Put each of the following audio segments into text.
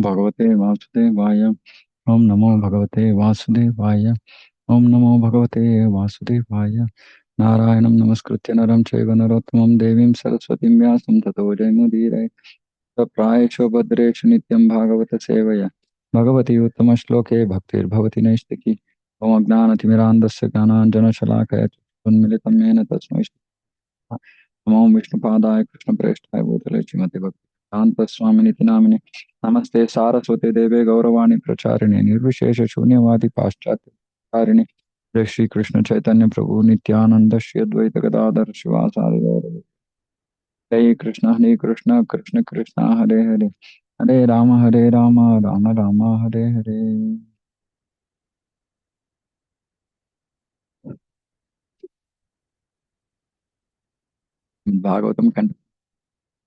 भगवते वासुदेवाय। ओम नमो भगवते वासुदेवाय। ओम नमो भगवते वासुदेवाय। नारायणं नमस्कृत्य नरं चैव नरोत्तमं देवीं सरस्वतीं व्यासं ततो जयमुदीरये। प्रायेषु भद्रेषु नित्यं भागवत सेवया भगवती उत्तमश्लोके भक्तिर्भवति नैष्टिकी। ओम अज्ञानतिमिरान्धस्य ज्ञानाञ्जनशलाकया उन्मिलितं येन तस्मै नमो विष्णुपादाय कृष्णप्रेष्ठाय भूतले श्रीमते भक्तिवेदान्तस्वामिनिति नामिने। नमस्ते सारस्वते देवे गौरवाणी प्रचारिणे निर्विशेष शून्यवादी पाश्चात्य जय श्री कृष्ण चैतन्य प्रभु नित्यानंद श्री अद्वैत गदाधर शिवासादि गौर। हरे कृष्ण कृष्ण कृष्ण हरे हरे हरे राम राम राम हरे हरे। भागवतम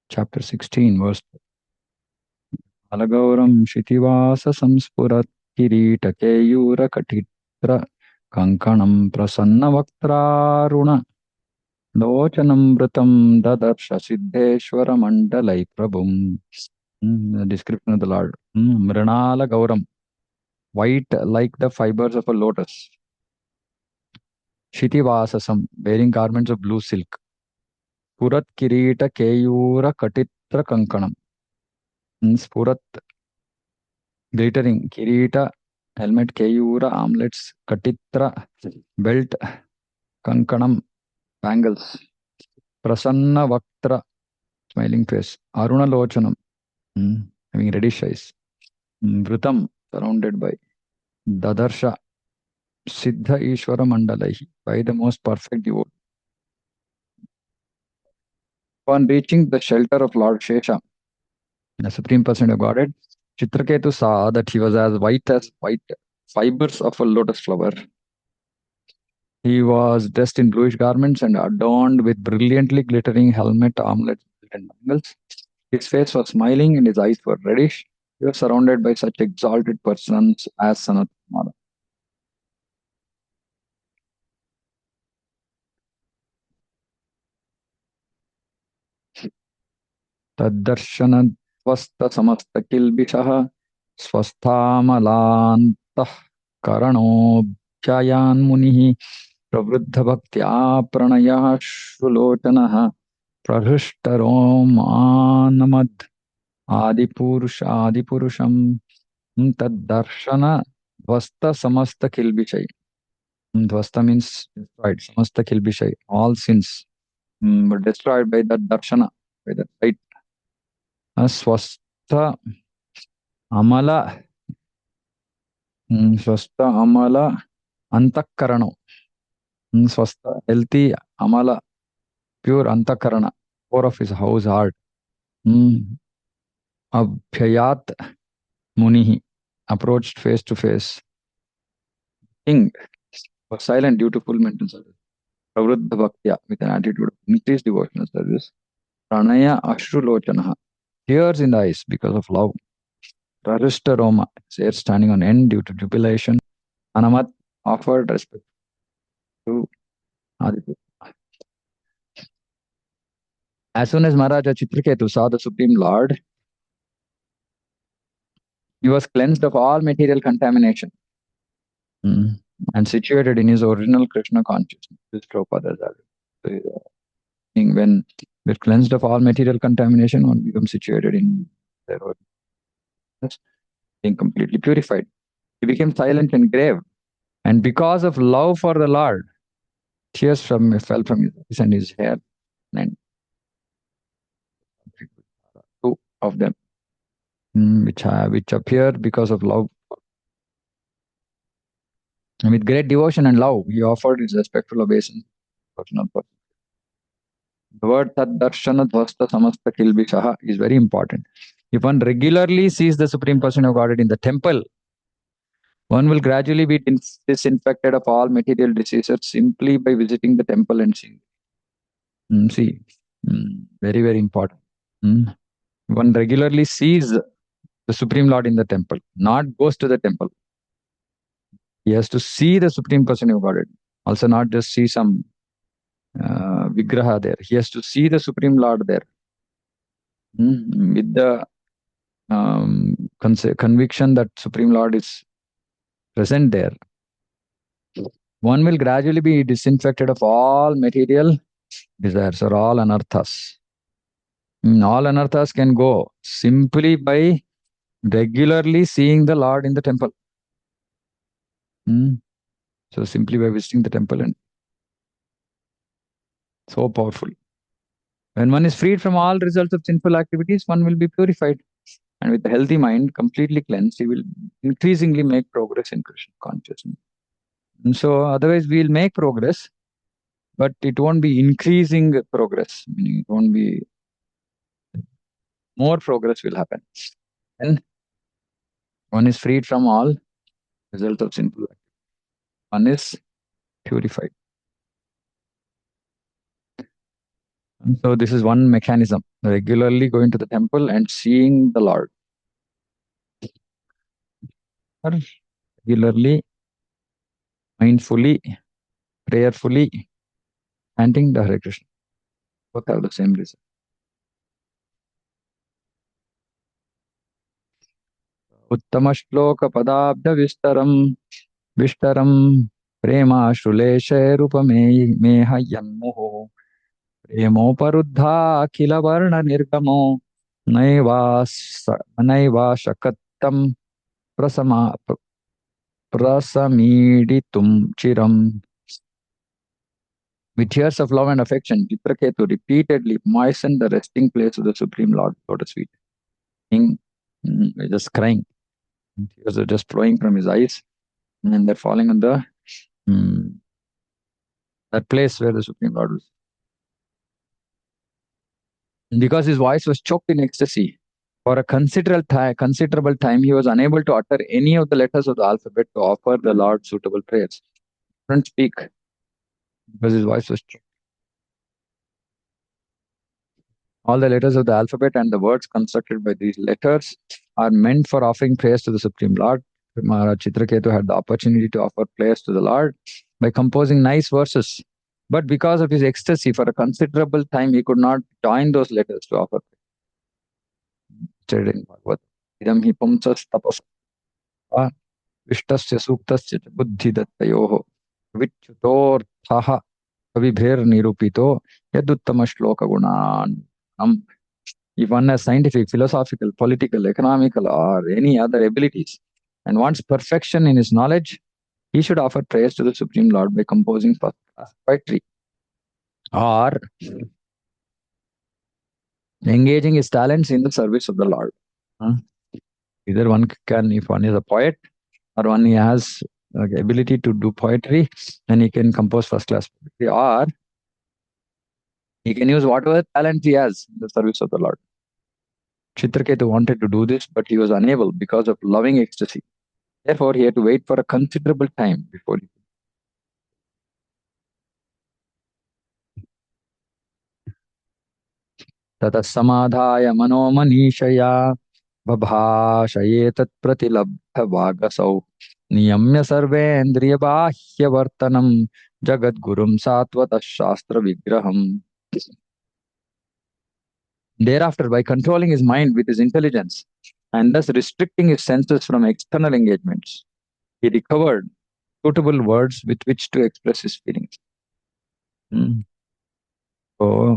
chapter 16 verse अलगौरं क्षितिवास संस्फुरत् किरीटकेयूरकटित्र कङ्कणं प्रसन्नवक्त्रारुण लोचनं वृतं ददर्श सिद्धेश्वरमण्डलै प्रभुम्. The description of the Lord. Mrinala Gauram, white like the fibers of a lotus. Shitivasasam, wearing garments of blue silk. Purat Kirita Keyura Katitra Kankanam. Spurat, glittering. Kirita, helmet. Keyura, armlets. Katitra, belt. Kankanam, bangles. Prasanna Vaktra, smiling face. Aruna Lochanam, having reddish eyes. Vritam, surrounded by. Dadarsha, Siddha Ishvara Mandalai, by the most perfect devotee. Upon reaching the shelter of Lord Shesha, the Supreme Person of Godhead, Citraketu saw that he was as white fibers of a lotus flower. He was dressed in bluish garments and adorned with brilliantly glittering helmet, armlets, and bangles. His face was smiling and his eyes were reddish. He was surrounded by such exalted persons as Sanat Kumara. तद्दर्शनध्वस्तसमस्तकिल्बिषः स्वस्थामलान्तः करणोऽभ्ययान्मुनिः प्रवृद्धभक्त्या प्रणयः श्रुलोचनः प्रहृष्टरोमानमद् आदिपुरुषम् तद्दर्शनध्वस्तसमस्तकिल्बिषै. Dvasta means destroyed. Samasta kilbishai, all sins were destroyed by that darshana, by that sight. Swastha amala, swastha amala antakarano. Swastha, healthy amala, pure antakarana, core of his house heart. Abhyayat munihi, approached face to face. King was silent due to full mental service. Pravruddha bhaktya, with an attitude of increased devotional service. Pranaya ashru lochanaha, tears in the eyes because of love. Prarishta Roma, hair standing on end due to jubilation. Anamat offered respect to Adipura. As soon as Maharaja Citraketu saw the Supreme Lord, he was cleansed of all material contamination and situated in his original Krishna consciousness. This Prabhupada has added. When we're cleansed of all material contamination, one becomes situated in their original, being completely purified. He became silent and grave. And because of love for the Lord, tears fell from his eyes and his hair. And two of them, which appear because of love. And with great devotion and love, he offered his respectful obeisance. The word Taddarshana Dvasta Samasta Kilbishaha is very important. If one regularly sees the Supreme Person of Godhead in the temple, one will gradually be disinfected of all material diseases simply by visiting the temple and seeing. See, very, very important. One regularly sees the Supreme Lord in the temple, not goes to the temple. He has to see the Supreme Person of Godhead. Also not just see some Vigraha there. He has to see the Supreme Lord there. With the conviction that Supreme Lord is present there, one will gradually be disinfected of all material desires or all anarthas. All anarthas can go simply by regularly seeing the Lord in the temple. Hmm. So simply by visiting the temple, and so powerful. When one is freed from all results of sinful activities, one will be purified. And with a healthy mind, completely cleansed, he will increasingly make progress in Krishna consciousness. And so otherwise we'll make progress, but it won't be increasing progress. Meaning it won't be more progress will happen. And one is freed from all result of sinful activity. One is purified. And so this is one mechanism. Regularly going to the temple and seeing the Lord. Or regularly, mindfully, prayerfully, chanting the Hare Krishna. Both have the same result. उत्तमश्लोकपदाब्जविस्तरम् विस्तरम् प्रेमाश्रुलेशैरुपमेह यन्मुहुः प्रेमोपरुद्धाखिलवर्णनिर्गमो नैवाशकत्तं प्रसमीडितुं चिरम्. With tears of love and affection, Citraketu repeatedly moistened the resting place of the Supreme Lord, Lotus feet. Just crying. Tears are just flowing from his eyes, and they're falling on the that place where the Supreme Lord was. Because his voice was choked in ecstasy, for a considerable time, he was unable to utter any of the letters of the alphabet to offer the Lord suitable prayers. He couldn't speak because his voice was choked. All the letters of the alphabet and the words constructed by these letters are meant for offering prayers to the Supreme Lord. Maharaj Citraketu had the opportunity to offer prayers to the Lord by composing nice verses. But because of his ecstasy, for a considerable time, he could not join those letters to offer. Said in Bhagavad, idam hi pumsas tapas ishtasya suktasya buddhi dattayoho vichyutorthaha abhibher nirupito yaduttama shloka gunan. If one has scientific, philosophical, political, economical, or any other abilities and wants perfection in his knowledge, he should offer praise to the Supreme Lord by composing first-class poetry or engaging his talents in the service of the Lord. Either one can, if one is a poet or one has ability to do poetry, then he can compose first-class poetry, or he can use whatever talent he has in the service of the Lord. Citraketu wanted to do this, but he was unable because of loving ecstasy. Therefore, he had to wait for a considerable time before he ततः समाधाय मनोमनीषया बभाषये तत्प्रतिलब्धवागसौ नियम्य सर्वेन्द्रियबाह्यवर्तनं जगद्गुरुं सात्वतः शास्त्रविग्रहम्. Thereafter, by controlling his mind with his intelligence and thus restricting his senses from external engagements, he recovered suitable words with which to express his feelings. So,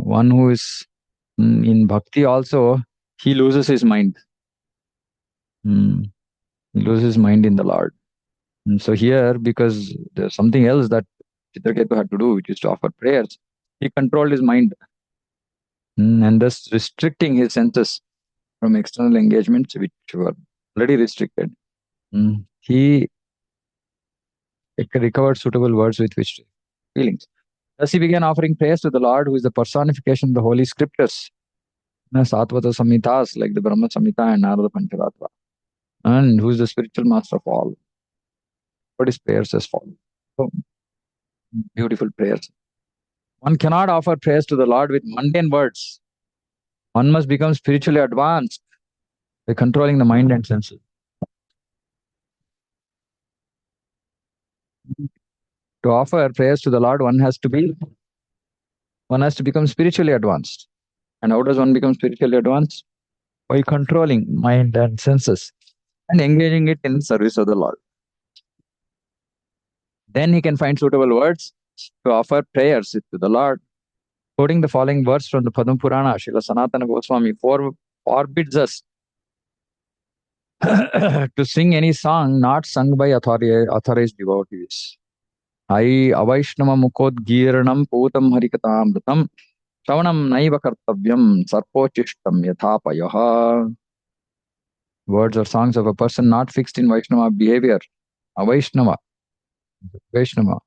one who is in bhakti also, he loses his mind. He loses his mind in the Lord. And so here, because there's something else that Citraketu had to do, which is to offer prayers, he controlled his mind and thus restricting his senses from external engagements which were already restricted. He recovered suitable words with which feelings. Thus he began offering prayers to the Lord, who is the personification of the holy scriptures, Satvata Samhitas like the Brahma Samhita and Narada Pancharatva, and who is the spiritual master of all. What his prayers as follows. So, beautiful prayers. One cannot offer prayers to the Lord with mundane words. One must become spiritually advanced by controlling the mind and senses. To offer prayers to the Lord, one has to become spiritually advanced. And how does one become spiritually advanced? By controlling mind and senses. and engaging it in service of the Lord. Then he can find suitable words to offer prayers to the Lord. Quoting the following verse from the Padma Purana, Srila Sanatana Goswami forbids us to sing any song not sung by authorized devotees. Ai avaishnava mukodgiranam putam harikatamritam shravanam naiva kartavyam sarpochishtam yathapayaha. Words or songs of a person not fixed in Vaishnava behavior. Avaishnava. Vaishnava.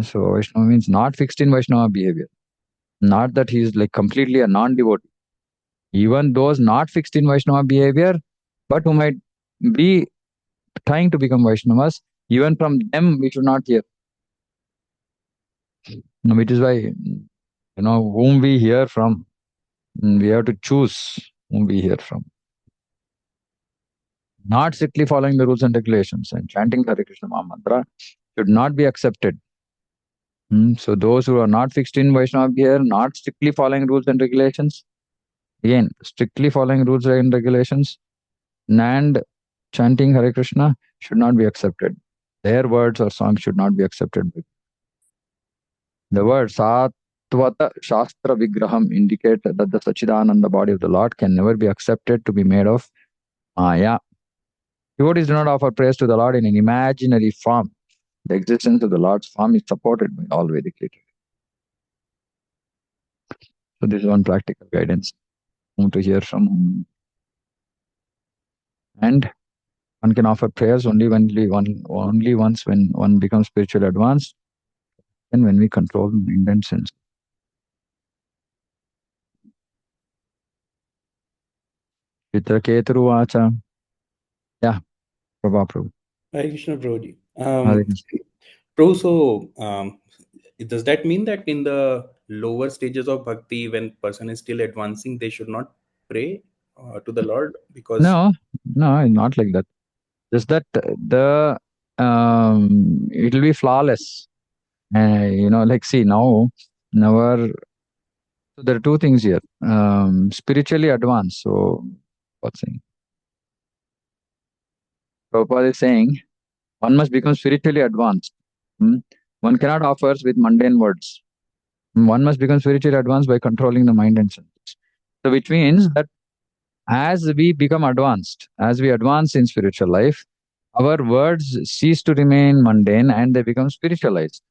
So Vaishnava means not fixed in Vaishnava behavior. Not that he is like completely a non-devotee. Even those not fixed in Vaishnava behavior, but who might be trying to become Vaishnavas, even from them we should not hear. Which is why, whom we hear from, we have to choose whom we hear from. Not strictly following the rules and regulations and chanting Hare Krishna Maha Mantra should not be accepted. So those who are not fixed in Vaishnava behavior, not strictly following rules and regulations, again, strictly following rules and regulations, and chanting Hare Krishna should not be accepted. Their words or songs should not be accepted. The word Satvata Shastra Vigraham indicate that the Sachidananda body of the Lord can never be accepted to be made of Maya. Devotees do not offer praise to the Lord in an imaginary form. The existence of the Lord's form is supported by all Vedic literature. So this is one practical guidance whom to hear from whom. And one can offer prayers only once when one becomes spiritually advanced and when we control mind and sense. Citraketu vacha. Yeah, Prabhu. Hare Krishna, Prabhuji. Hare Krishna. Prabhu, so does that mean that in the lower stages of bhakti, when person is still advancing, they should not pray to the Lord? Because No, not like that. Just that the it'll be flawless. Like see now, our so there are two things here. Spiritually advanced. So what's saying? Prabhupada is saying one must become spiritually advanced. Hmm? One cannot offer with mundane words. One must become spiritually advanced by controlling the mind and senses. So which means that as we become advanced, as we advance in spiritual life, our words cease to remain mundane and they become spiritualized.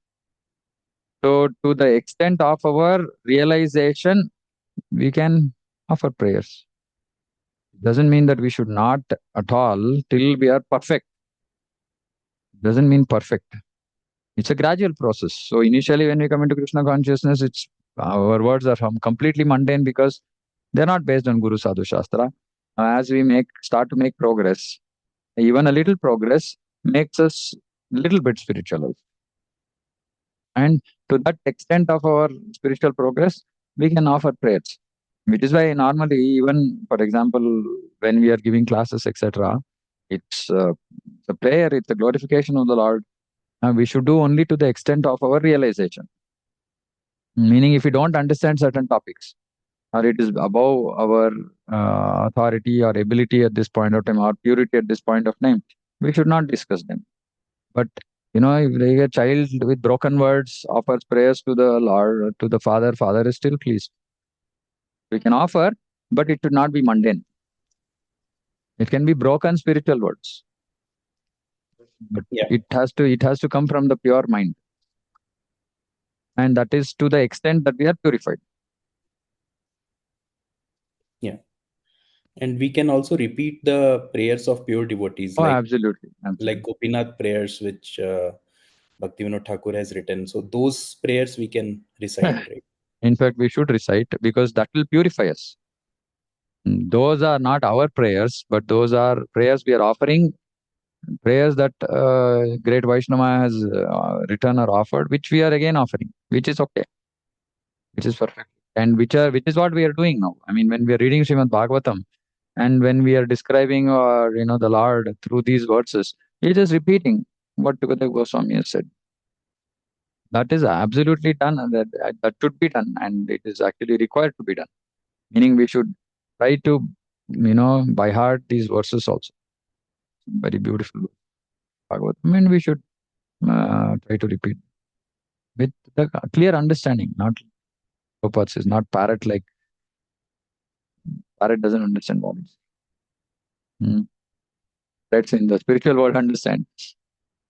So, to the extent of our realization, we can offer prayers. Doesn't mean that we should not at all till we are perfect. Doesn't mean perfect. It's a gradual process. So, initially, when we come into Krishna consciousness, it's our words are completely mundane because they're not based on Guru Sadhu Shastra. As we start to make progress, even a little progress makes us little bit spiritual. And to that extent of our spiritual progress, we can offer prayers. Which is why normally, even for example, when we are giving classes, etc., it's the prayer, it's the glorification of the Lord. We should do only to the extent of our realization. Meaning, if we don't understand certain topics, or it is above our authority or ability at this point of time, or purity at this point of time, we should not discuss them. But if like a child with broken words offers prayers to the Lord, to the Father, Father is still pleased. We can offer, but it should not be mundane. It can be broken spiritual words, but yeah, it has to come from the pure mind, and that is to the extent that we are purified. yeah, and we can also repeat the prayers of pure devotees, Oh, like absolutely, absolutely. Gopinath prayers, which Bhaktivinoda Thakur has written. So those prayers we can recite, right? In fact, we should recite because that will purify us. Those are not our prayers, but those are prayers we are offering, prayers that great Vaishnava has written or offered, which we are again offering, which is okay, which is perfect, and which is what we are doing now. I mean, when we are reading Srimad Bhagavatam and when we are describing the Lord through these verses, he is just repeating what Tukadeva Goswami has said. That is absolutely done, and that should be done, and it is actually required to be done. Meaning, we should try to by heart these verses also. Very beautiful Bhagavad. I mean, we should try to repeat with the clear understanding, not Prabhupada says, not parrot like parrot doesn't understand what it's. Mm. That's in the spiritual world understand.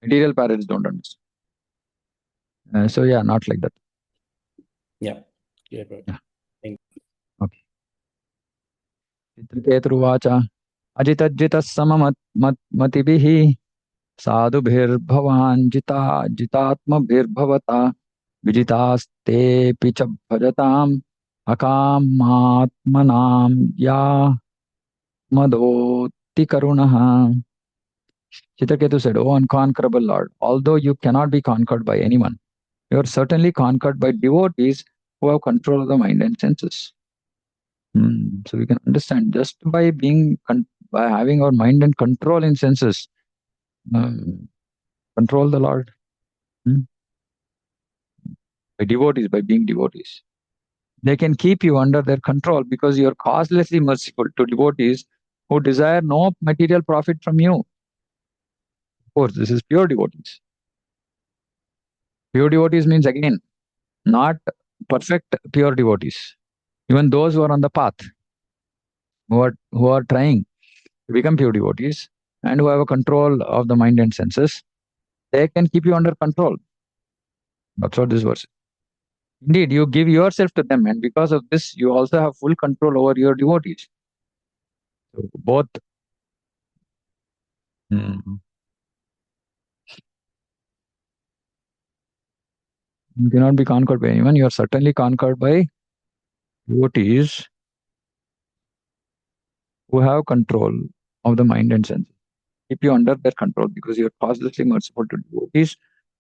Material parrots don't understand. So yeah, not like that. Yeah. Yeah, bro. Yeah. Thank Okay. चित्रकेतुर्वाच अजितज्जितः सममतिभिः साधुभिर्भवान् जितात्मभिर्भवता विजितास्तेऽपि च भजताम् अकामात्मनां या मदोऽति करुणः. Citraketu said, O unconquerable Lord, although you cannot be conquered by anyone, you are certainly conquered by devotees who have control of the mind and senses. So we can understand just by by having our mind and control in senses, um, control the Lord. Hmm? By devotees, by being devotees. They can keep you under their control because you are causelessly merciful to devotees who desire no material profit from you. Of course, this is pure devotees. Pure devotees means again, not perfect pure devotees. Even those who are on the path, who are trying to become pure devotees and who have a control of the mind and senses, they can keep you under control. That's what this verse. Indeed, you give yourself to them, and because of this, you also have full control over your devotees. So both. Mm, you cannot be conquered by anyone. You are certainly conquered by devotees who have control of the mind and senses. Keep you under their control because you are causelessly merciful to devotees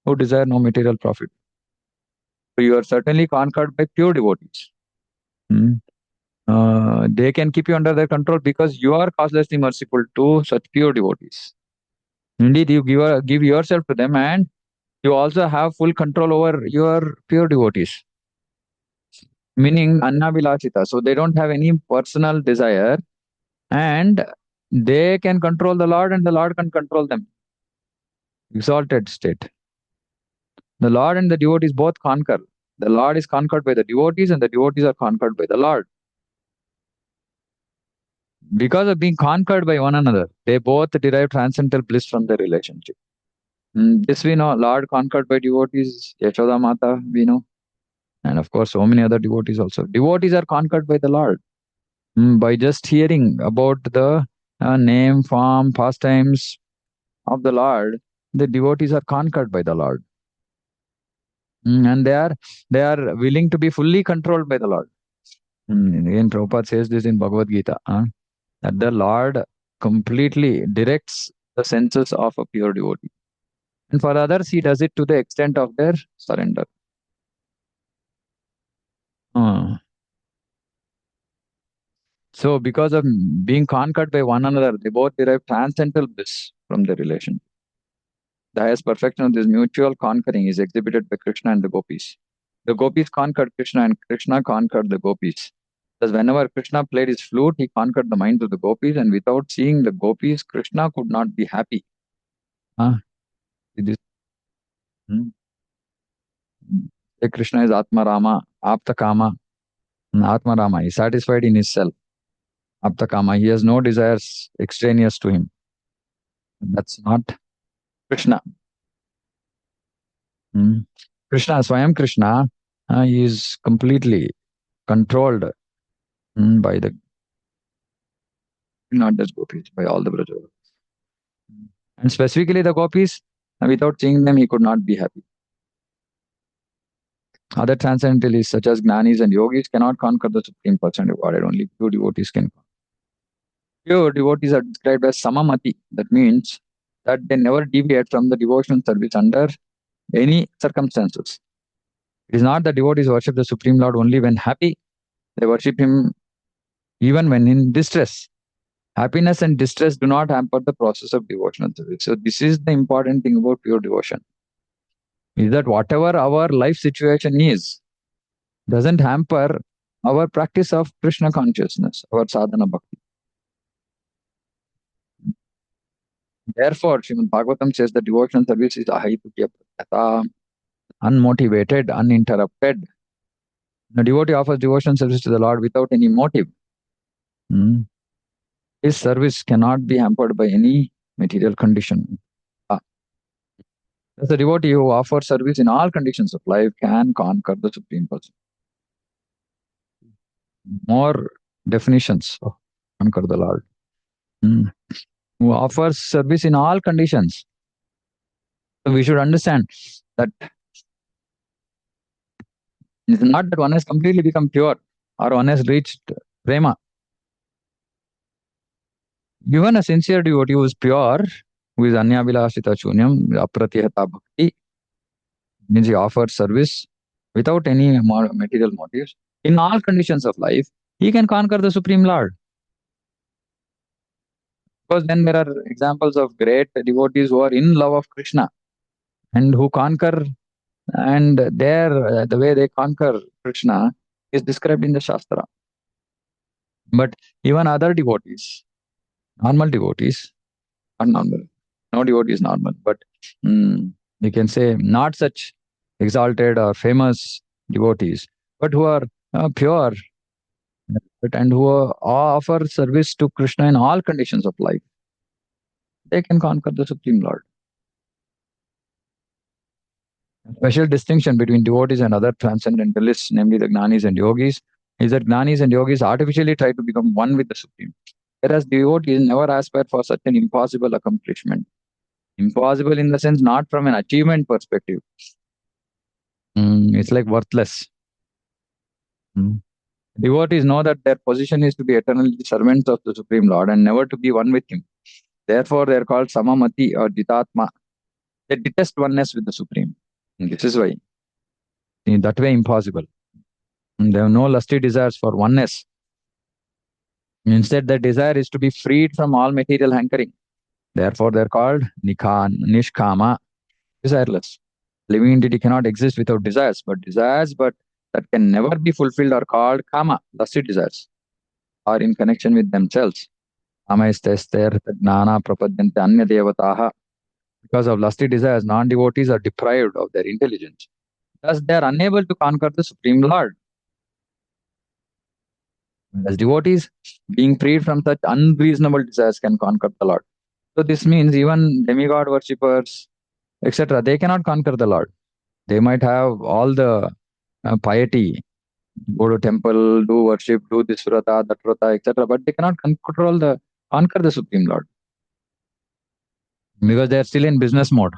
who desire no material profit. So you are certainly conquered by pure devotees. Mm. They can keep you under their control because you are causelessly merciful to such pure devotees. Indeed, you give yourself to them, and you also have full control over your pure devotees, meaning annavilachita. So they don't have any personal desire, and they can control the Lord, and the Lord can control them. Exalted state. The Lord and the devotees both conquer. The Lord is conquered by the devotees, and the devotees are conquered by the Lord. Because of being conquered by one another, they both derive transcendental bliss from their relationship. This we know. Lord conquered by devotees, Yashoda Mata, we know. And of course, so many other devotees also. Devotees are conquered by the Lord. By just hearing about the name, form, pastimes of the Lord, the devotees are conquered by the Lord. And they are willing to be fully controlled by the Lord. Again, Prabhupada says this in Bhagavad Gita, that the Lord completely directs the senses of a pure devotee. And for others, he does it to the extent of their surrender. Uh, so, because of being conquered by one another, they both derive transcendental bliss from their relation. The highest perfection of this mutual conquering is exhibited by Krishna and the gopis. The gopis conquered Krishna, and Krishna conquered the gopis. Thus, whenever Krishna played his flute, he conquered the minds of the gopis, and without seeing the gopis, Krishna could not be happy. This, hmm? Krishna is Atma Rama, Apta Kama. Atma Rama is satisfied in his self. Apta Kama, he has no desires extraneous to him. That's not Krishna. Krishna, Swayam Krishna, is completely controlled by the, not just gopis, by all the Brajavakas. And specifically the gopis, without seeing them, he could not be happy. Other transcendentalists, such as Gnanis and Yogis, cannot conquer the Supreme Person of Godhead. Only pure devotees can. Pure devotees are described as samamati. That means that they never deviate from the devotional service under any circumstances. It is not that devotees worship the Supreme Lord only when happy. They worship Him even when in distress. Happiness and distress do not hamper the process of devotional service. So this is the important thing about pure devotion. Is that whatever our life situation is, doesn't hamper our practice of Krishna consciousness, our sadhana bhakti. Therefore, Srimad Bhagavatam says the devotional service is ahaitukya pratyata, unmotivated, uninterrupted. The devotee offers devotional service to the Lord without any motive. Hmm. His service cannot be hampered by any material condition. Ah, thus the devotee who offers service in all conditions of life can conquer the Supreme Person. More definitions of conquer the Lord. Hmm. Who offers service in all conditions. So we should understand that it's not that one has completely become pure or one has reached prema. Even a sincere devotee who is pure, who is anyavilashita shunyam, apratihata bhakti, means he offers service without any material motives. In all conditions of life, he can conquer the Supreme Lord. Because then there are examples of great devotees who are in love of Krishna and who conquer, and the way they conquer Krishna is described in the Shastra. But even other devotees, normal devotees, not normal, no devotee is normal, but we can say not such exalted or famous devotees, but who are pure and who offer service to Krishna in all conditions of life, they can conquer the Supreme Lord. A special distinction between devotees and other transcendentalists, namely the Gnanis and Yogis, is that Gnanis and Yogis artificially try to become one with the Supreme, whereas devotees never aspire for such an impossible accomplishment. Impossible in the sense not from an achievement perspective. It's like worthless. Mm. Devotees know that their position is to be eternally servants of the Supreme Lord and never to be one with Him. Therefore, they are called Samamati or Jitatma. They detest oneness with the Supreme. And this is why, in that way, impossible. And they have no lusty desires for oneness. Instead, their desire is to be freed from all material hankering. Therefore, they are called Nishkama, desireless. Living entity cannot exist without desires, but that can never be fulfilled are called Kama, lusty desires, or in connection with themselves. Kama is tester, jnana prapadyante anya devataha. Because of lusty desires, non-devotees are deprived of their intelligence. Thus, they are unable to conquer the Supreme Lord. As devotees, being freed from such unreasonable desires can conquer the Lord. So this means even demigod worshippers, etc., they cannot conquer the Lord. They might have all the piety, go to temple, do worship, do this vrata, that vrata, etc., but they cannot conquer the Supreme Lord because they are still in business mode.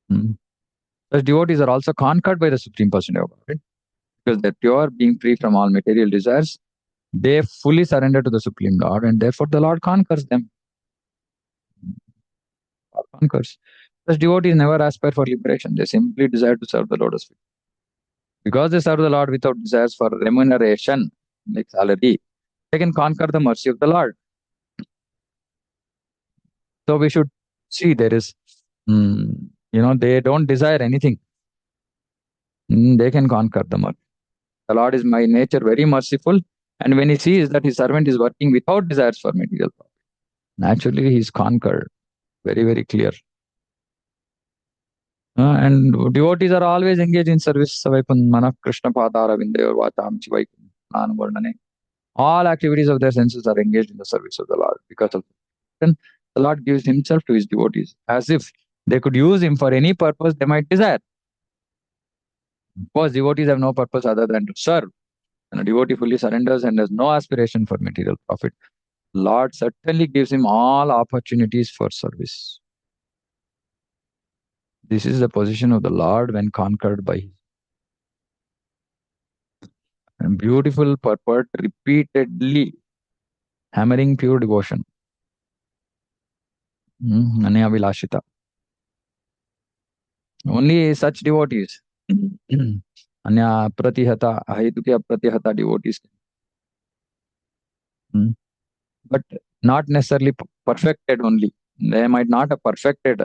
Hmm. Such devotees are also conquered by the Supreme Personality of Godhead because they're pure, being free from all material desires. They fully surrender to the Supreme Lord, and therefore the Lord conquers them. Lord conquers. Such devotees never aspire for liberation. They simply desire to serve the lotus feet. Because they serve the Lord without desires for remuneration, like salary, they can conquer the mercy of the Lord. So we should see there is, they don't desire anything. They can conquer the mercy. The Lord is by nature very merciful, and when He sees that His servant is working without desires for material profit, naturally He is conquered. Very, very clear. And devotees are always engaged in service. Savaipan Mana Krishna Padara Vindayor Vatam Chivaikum Nanvarnane. All activities of their senses are engaged in the service of the Lord. Because of then the Lord gives Himself to His devotees, as if they could use Him for any purpose they might desire. Of course, devotees have no purpose other than to serve. And a devotee fully surrenders and has no aspiration for material profit. Lord certainly gives him all opportunities for service. This is the position of the Lord when conquered by Him. Beautiful purport, repeatedly hammering pure devotion. Anaya Vilashita. Only such devotees, Anya Pratihata, Ahetuke Pratihata devotees, but not necessarily perfected only. They might not have perfected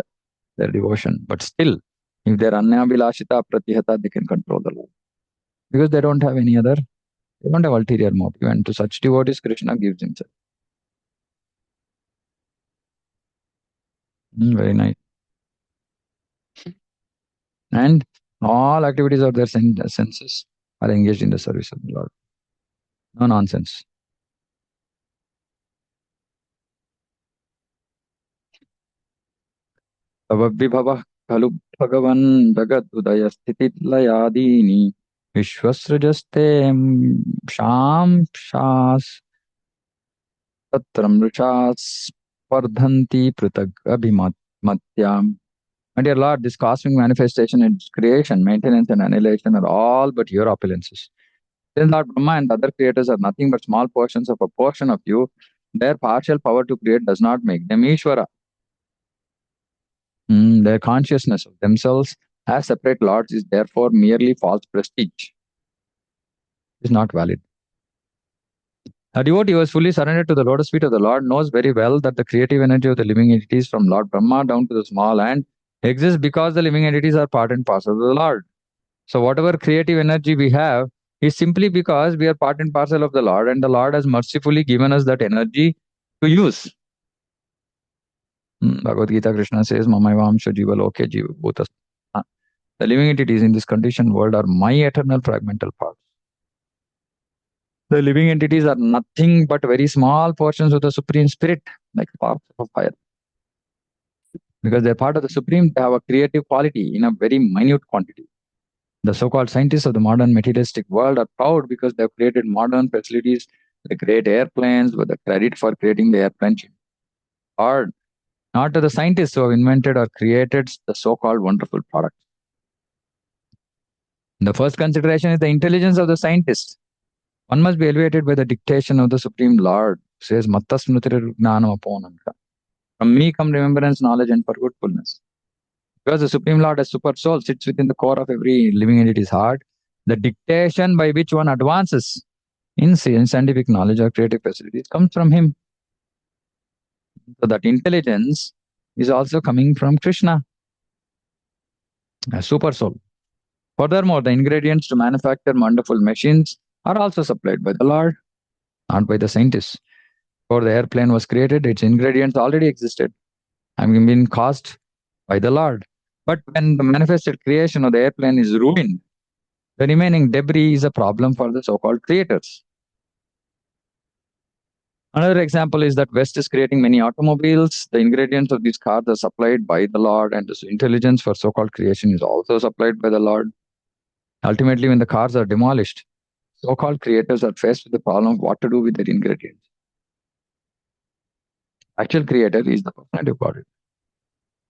their devotion, but still, if they're Anyabilashita Pratihata, they can control the Lord. Because they don't have any other, they don't have ulterior motive. And to such devotees, Krishna gives Himself. Very nice. And all activities of their senses are engaged in the service of the Lord. No nonsense. Tavabhibhavah khalu bhagavan jagat udaya sthiti layadini vishwasrajaste sham shas tatram ruchas pardhanti pritag abhimatyam. My dear Lord, this cosmic manifestation and its creation, maintenance, and annihilation are all but your opulences. Since Lord Brahma and other creators are nothing but small portions of a portion of you, their partial power to create does not make them Ishvara. Their consciousness of themselves as separate lords is therefore merely false prestige. It is not valid. A devotee who is fully surrendered to the lotus feet of the Lord knows very well that the creative energy of the living entities from Lord Brahma down to the small ant exists because the living entities are part and parcel of the Lord. So whatever creative energy we have is simply because we are part and parcel of the Lord, and the Lord has mercifully given us that energy to use. Bhagavad Gita, Krishna says, Mamaivam Shajiva Loke Jiva Bhutas. The living entities in this conditioned world are my eternal fragmental parts. The living entities are nothing but very small portions of the Supreme Spirit, like sparks of fire. Because they're part of the Supreme, they have a creative quality in a very minute quantity. The so-called scientists of the modern materialistic world are proud because they have created modern facilities, they create airplanes with the credit for creating the airplane. Or not to the scientists who have invented or created the so-called wonderful products. The first consideration is the intelligence of the scientist. One must be elevated by the dictation of the Supreme Lord, says Mattasmriti Gnanam Aponanka. From me come remembrance, knowledge, and forgetfulness. Because the Supreme Lord as Super Soul sits within the core of every living entity's heart, the dictation by which one advances in scientific knowledge or creative facilities comes from him. So that intelligence is also coming from Krishna, a Super Soul. Furthermore, the ingredients to manufacture wonderful machines are also supplied by the Lord, not by the scientists. Before the airplane was created, its ingredients already existed, having been caused by the Lord. But when the manifested creation of the airplane is ruined, the remaining debris is a problem for the so-called creators. Another example is that West is creating many automobiles. The ingredients of these cars are supplied by the Lord, and the intelligence for so-called creation is also supplied by the Lord. Ultimately, when the cars are demolished, so-called creators are faced with the problem of what to do with their ingredients. Actual creator is the personality of God.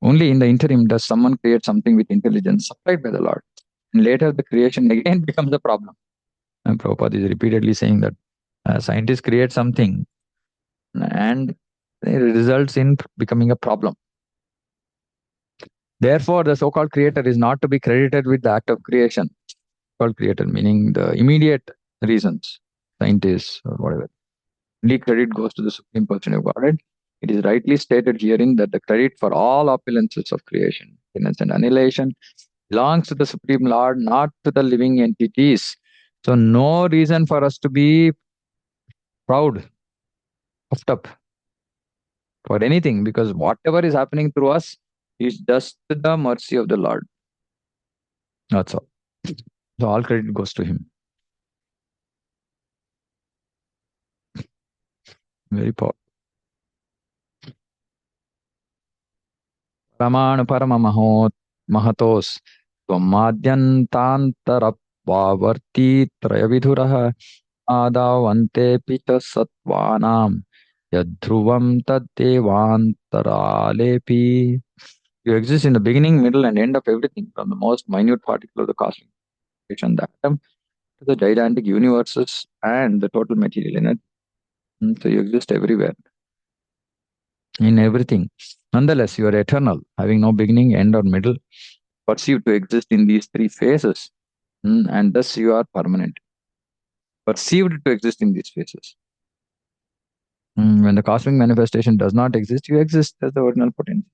Only in the interim does someone create something with intelligence supplied by the Lord. And later the creation again becomes a problem. And Prabhupada is repeatedly saying that scientists create something and it results in becoming a problem. Therefore, the so-called creator is not to be credited with the act of creation. Called creator meaning the immediate reasons, scientists or whatever. Only credit goes to the Supreme Person of Godhead. It is rightly stated herein that the credit for all opulences of creation, goodness and annihilation belongs to the Supreme Lord, not to the living entities. So no reason for us to be proud, puffed up for anything, because whatever is happening through us is just the mercy of the Lord. That's all. So all credit goes to Him. Very powerful. Pramana Parama Mahatos Tvamadyantantarapvavarti Trayavidhuraha Adavante Pita Satvanam Yadhruvam Tadevantaraalepi. You exist in the beginning, middle, and end of everything, from the most minute particle of the cosmic creation, the atom, to the gigantic universes and the total material in it. So you exist everywhere, in everything. Nonetheless, you are eternal, having no beginning, end, or middle, perceived to exist in these three phases, and thus you are permanent, perceived to exist in these phases. When the cosmic manifestation does not exist, you exist as the original potential.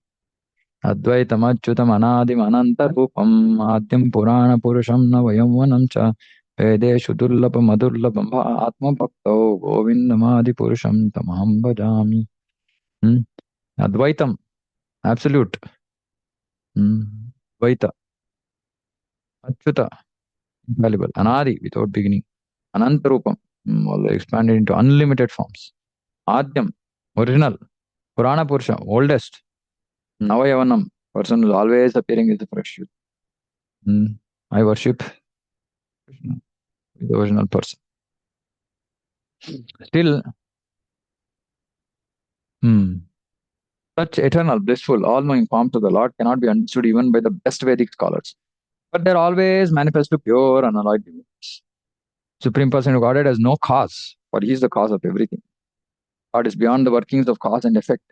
Advaitam achyutam anadim anantarupam adyam purana purusham navayamvanam cha vedeshu durlabam adurlabam atma bhakto govindamadi purusham tamaham bhajami. Advaitam, absolute, Vaita, Achyuta, infallible, Anadi, without beginning, Anantarupam, all expanded into unlimited forms, Adyam, original, Purana Purusha, oldest, Navayavanam, person who is always appearing as a fresh youth. I worship Krishna, the original person. Still, such eternal, blissful, all-knowing forms of the Lord cannot be understood even by the best Vedic scholars. But they're always manifest to pure, unalloyed divinity. Supreme Person of Godhead has no cause, for He is the cause of everything. God is beyond the workings of cause and effect.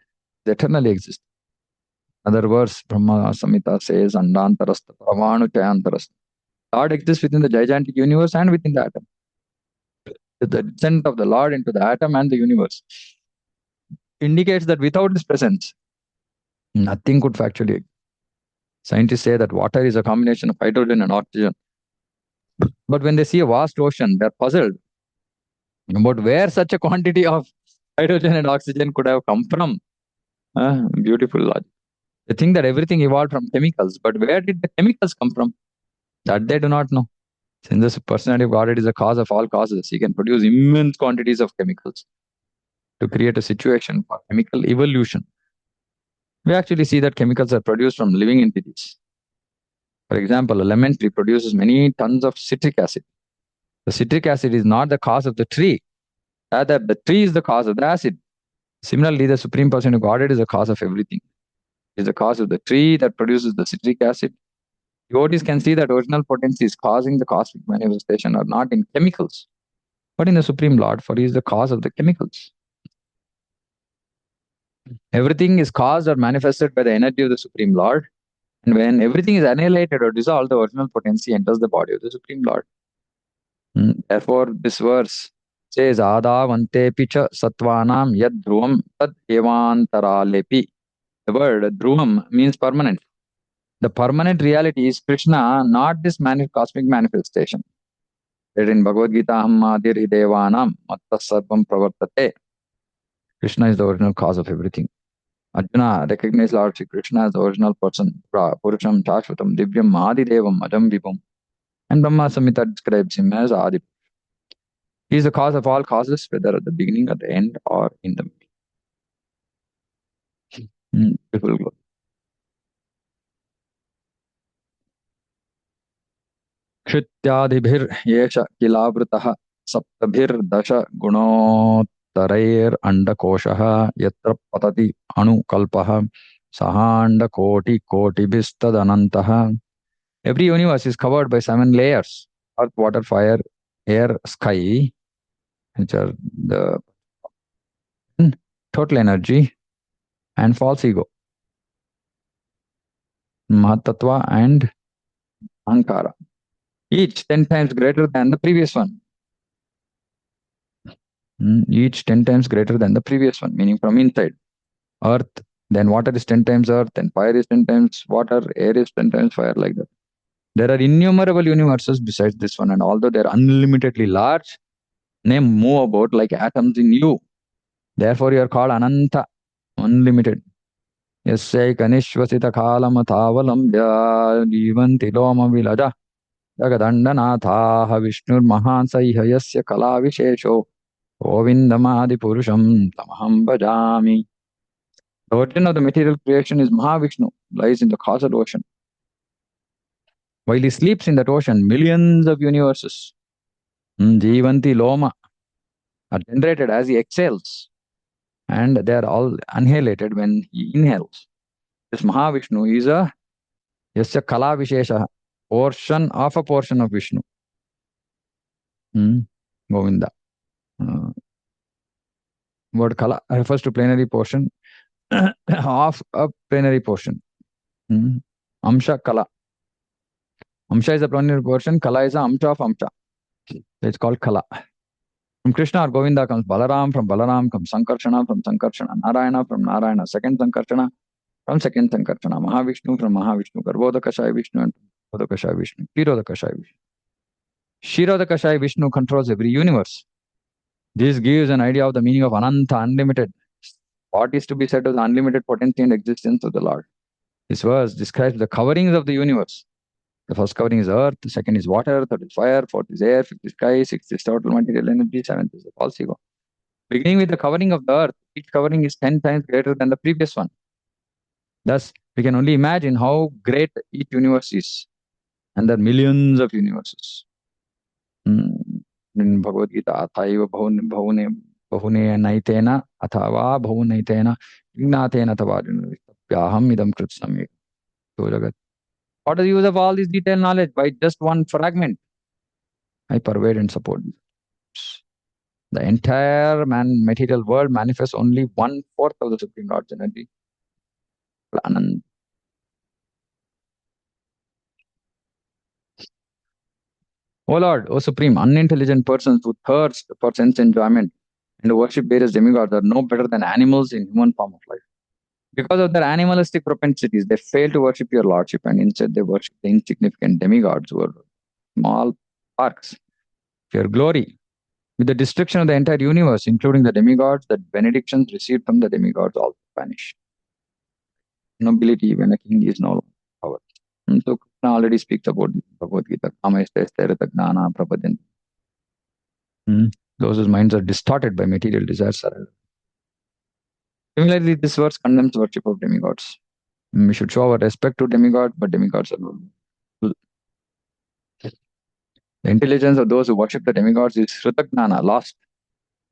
He eternally exists. Other verse, Brahma Samhita says, Andantarastha, Paramanu Chayantarastha. God exists within the gigantic universe and within the atom. The descent of the Lord into the atom and the universe indicates that without His presence, nothing could factually exist. Scientists say that water is a combination of hydrogen and oxygen. But when they see a vast ocean, they're puzzled about where such a quantity of hydrogen and oxygen could have come from. Beautiful logic. They think that everything evolved from chemicals, but where did the chemicals come from? That they do not know. Since the personality of God is the cause of all causes, He can produce immense quantities of chemicals to create a situation for chemical evolution. We actually see that chemicals are produced from living entities. For example, a lemon tree produces many tons of citric acid. The citric acid is not the cause of the tree. Rather, the tree is the cause of the acid. Similarly, the Supreme Person of Godhead is the cause of everything. It is the cause of the tree that produces the citric acid. Devotees can see that original potencies causing the cosmic manifestation are not in chemicals, but in the Supreme Lord, for He is the cause of the chemicals. Everything is caused or manifested by the energy of the Supreme Lord. And when everything is annihilated or dissolved, the original potency enters the body of the Supreme Lord. Therefore, this verse says, Adavante picha satvanam yad dhruvam tad evantaralepi. The word dhruvam means permanent. The permanent reality is Krishna, not this cosmic manifestation. Read in Bhagavad Gita, Hammadir Hidevanam Matta Sarvam Pravartate. Krishna is the original cause of everything. Arjuna recognized Lord Shri Krishna as the original person, Purusham, Shashvatam, Divyam, Adidevam, Ajam Vibham. And Brahma Samhita describes him as Adi. He is the cause of all causes, whether at the beginning, at the end, or in the middle. Beautiful. क्षित्यादिभिर्येष किलावृतः सप्तभिर्दश गुणोत्तरैरण्डकोशः यत्र पतति अणुकल्पः सहाण्डकोटिकोटिभिस्तदनन्तः. Every universe is covered by 7 layers: earth, water, fire, air, sky, which are the total energy, and false ego, Mahatattva and Ankara. Each 10 times greater than the previous one. Each 10 times greater than the previous one, meaning from inside. Earth, then water is 10 times earth, then fire is 10 times water, air is 10 times fire, like that. There are innumerable universes besides this one, and although they are unlimitedly large, they move about like atoms in you. Therefore, you are called Ananta, unlimited. Yasyai kanishvasita kalamathavalambya jivanti loma vilaja jagadandanaathaha vishnur mahansaiha yasya kala vishesho govindamadi purusham tamaham bhajami. The origin of the material creation is Mahavishnu, lies in the causal ocean. While he sleeps in that ocean, millions of universes, jivanti loma, are generated as he exhales. And they are all annihilated when he inhales. This Mahavishnu is a yasya kala vishesha, portion of a portion of Vishnu. Govinda. Word kala refers to plenary portion of a plenary portion. Amsha kala. Amsha is a plenary portion, kala is a amsha of amsha. It's called kala. From Krishna or Govinda comes Balaram, from Balaram comes Sankarshana, from Sankarshana Narayana, from Narayana second Sankarshana, from second Sankarshana Mahavishnu, from Mahavishnu Garbhodakashaya Vishnu, and Garbhodakashaya Vishnu, Kshirodakashaya Vishnu. Kshirodakashaya Vishnu controls every universe. This gives an idea of the meaning of Ananta, unlimited. What is to be said of the unlimited potency and existence of the Lord? This verse describes the coverings of the universe. The first covering is earth, the second is water, third is fire, fourth is air, fifth is sky, sixth is total material energy, seventh is the false ego. Beginning with the covering of the earth, each covering is 10 times greater than the previous one. Thus, we can only imagine how great each universe is. And there are millions of universes. In Bhagavad Gita, Athaiva Bahune Naitena, Athava Bahunaitena, Vignatena Tavadina, Vyaham Idam Kritsam. What is the use of all this detailed knowledge by just one fragment? I pervade and support this. The entire material world manifests only 1/4 of the Supreme Lord's energy. Anand. O Lord, O Supreme, unintelligent persons who thirst for sense enjoyment and who worship various demigods are no better than animals in human form of life. Because of their animalistic propensities, they fail to worship your Lordship and instead they worship the insignificant demigods who are small sparks of your glory. With the destruction of the entire universe, including the demigods, the benedictions received from the demigods also vanish. Nobility when a king is no longer power. And so Krishna already speaks about this in Bhagavad Gita. Gnana prapadanti. Those whose minds are distorted by material desires are. Similarly, this verse condemns worship of demigods. We should show our respect to demigods, but demigods are not. The intelligence of those who worship the demigods is Shrutagnana, lost.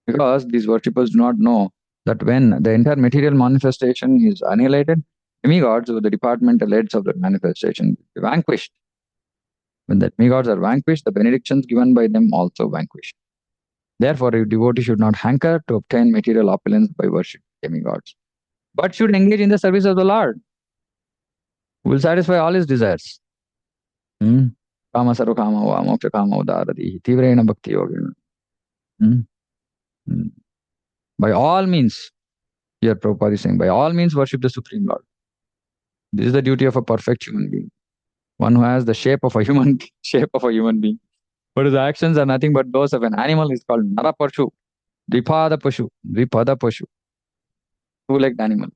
Because these worshippers do not know that when the entire material manifestation is annihilated, demigods or the departmental heads of the manifestation will be vanquished. When the demigods are vanquished, the benedictions given by them also vanquish. Therefore, a devotee should not hanker to obtain material opulence by worshiping demigods, but should engage in the service of the Lord, who will satisfy all his desires. Kama sarva kama va moksha kama udarati tivrena bhakti yogena. By all means, here Prabhupada is saying, by all means worship the Supreme Lord. This is the duty of a perfect human being. One who has the shape of a human being. But his actions are nothing but those of an animal is called Narapashu, Dvipada Pashu, two-legged animal.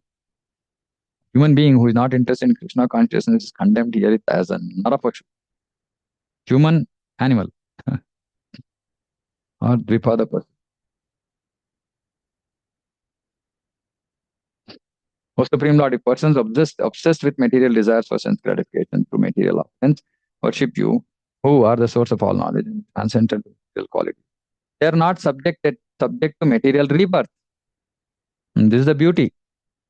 Human being who is not interested in Krishna consciousness is condemned here as a Narapashu, human animal, or Dvipada Pashu. O Supreme Lord, if persons obsessed with material desires for sense gratification through material offense, worship you, who are the source of all knowledge and transcendental material quality. They are not subject to material rebirth. And this is the beauty.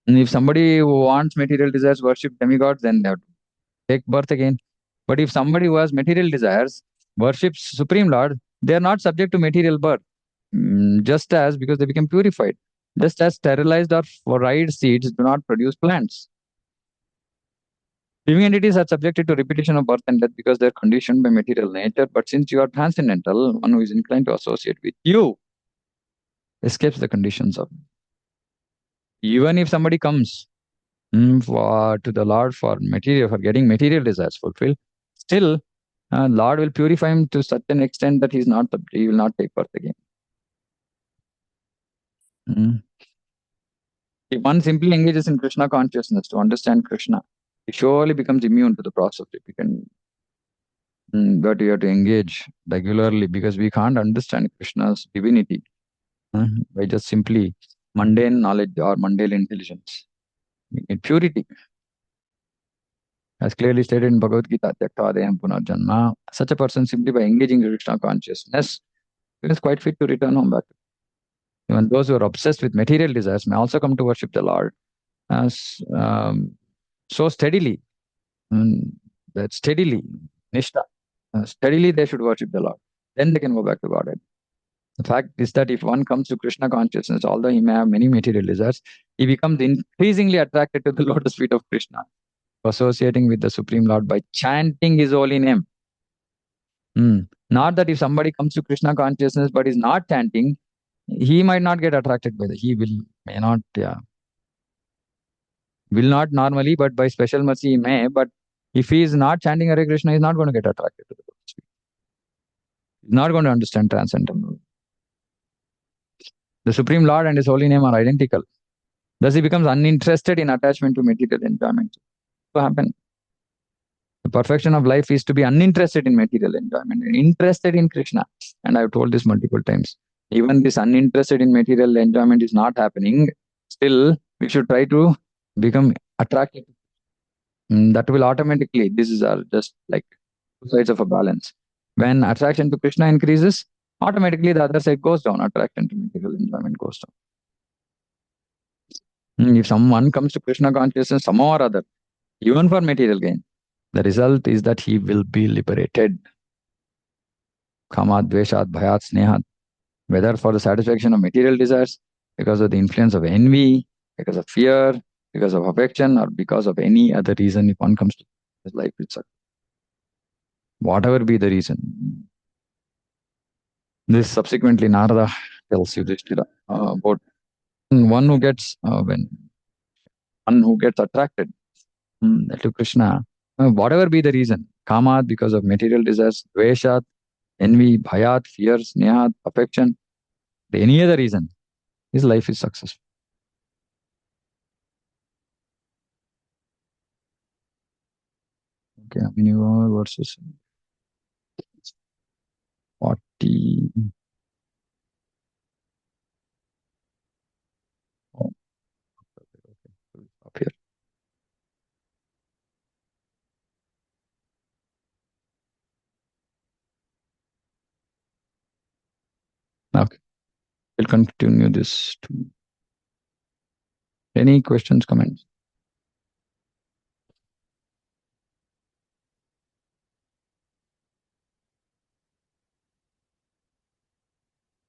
And if somebody who wants material desires worship demigods, then they have to take birth again. But if somebody who has material desires worships Supreme Lord, they are not subject to material birth. Just as, because they become purified. Just as sterilized or fried seeds do not produce plants. Living entities are subjected to repetition of birth and death because they are conditioned by material nature. But since you are transcendental, one who is inclined to associate with you escapes the conditions of. Even if somebody comes to the Lord for getting material desires fulfilled, still, Lord will purify him to such an extent that he will not take birth again. If one simply engages in Krishna consciousness to understand Krishna, he surely becomes immune to the process of repeating. But we have to engage regularly because we can't understand Krishna's divinity by just simply mundane knowledge or mundane intelligence. We need purity. As clearly stated in Bhagavad Gita, Tyaktadayam Punarjanma, such a person simply by engaging in Krishna consciousness is quite fit to return home back. Even those who are obsessed with material desires may also come to worship the Lord so steadily, Nishta, steadily they should worship the Lord. Then they can go back to Godhead. The fact is that if one comes to Krishna consciousness, although he may have many material desires, he becomes increasingly attracted to the lotus feet of Krishna, associating with the Supreme Lord by chanting his holy name. Not that if somebody comes to Krishna consciousness but is not chanting, he might not get attracted by that. Will not normally, but by special mercy he may. But if he is not chanting Hare Krishna, he is not going to get attracted to the lotus feet. He is not going to understand transcendental. The Supreme Lord and his holy name are identical. Thus, he becomes uninterested in attachment to material enjoyment. to happen. The perfection of life is to be uninterested in material enjoyment and interested in Krishna. And I've told this multiple times. Even this uninterested in material enjoyment is not happening. Still, we should try to become attracted. That will automatically, these are just like two sides of a balance. When attraction to Krishna increases, automatically the other side goes down. Attraction to material enjoyment goes down. If someone comes to Krishna consciousness somehow or other, even for material gain, the result is that he will be liberated. Kamat, Dveshat, Bhayat, Snehat, whether for the satisfaction of material desires, because of the influence of envy, because of fear, because of affection, or because of any other reason, if one comes to his life, it's whatever be the reason. This subsequently Narada tells Yudhishthira about one who gets when one who gets attracted to Krishna, whatever be the reason, kamat because of material desires, dveshat envy, bhayat fear, snehat affection, any other reason, his life is successful. Okay, how many verses? 40. Oh, okay. Up here. Okay, we'll continue this. Any questions, comments?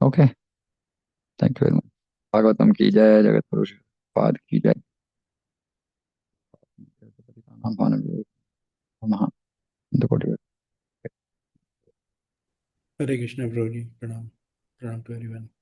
Okay, thank you very much. Bhagavatam ki jai, Jagat Purush Pad ki jai. Namaha. Hare Krishna, Prabhuji. Pranam. Pranam to everyone.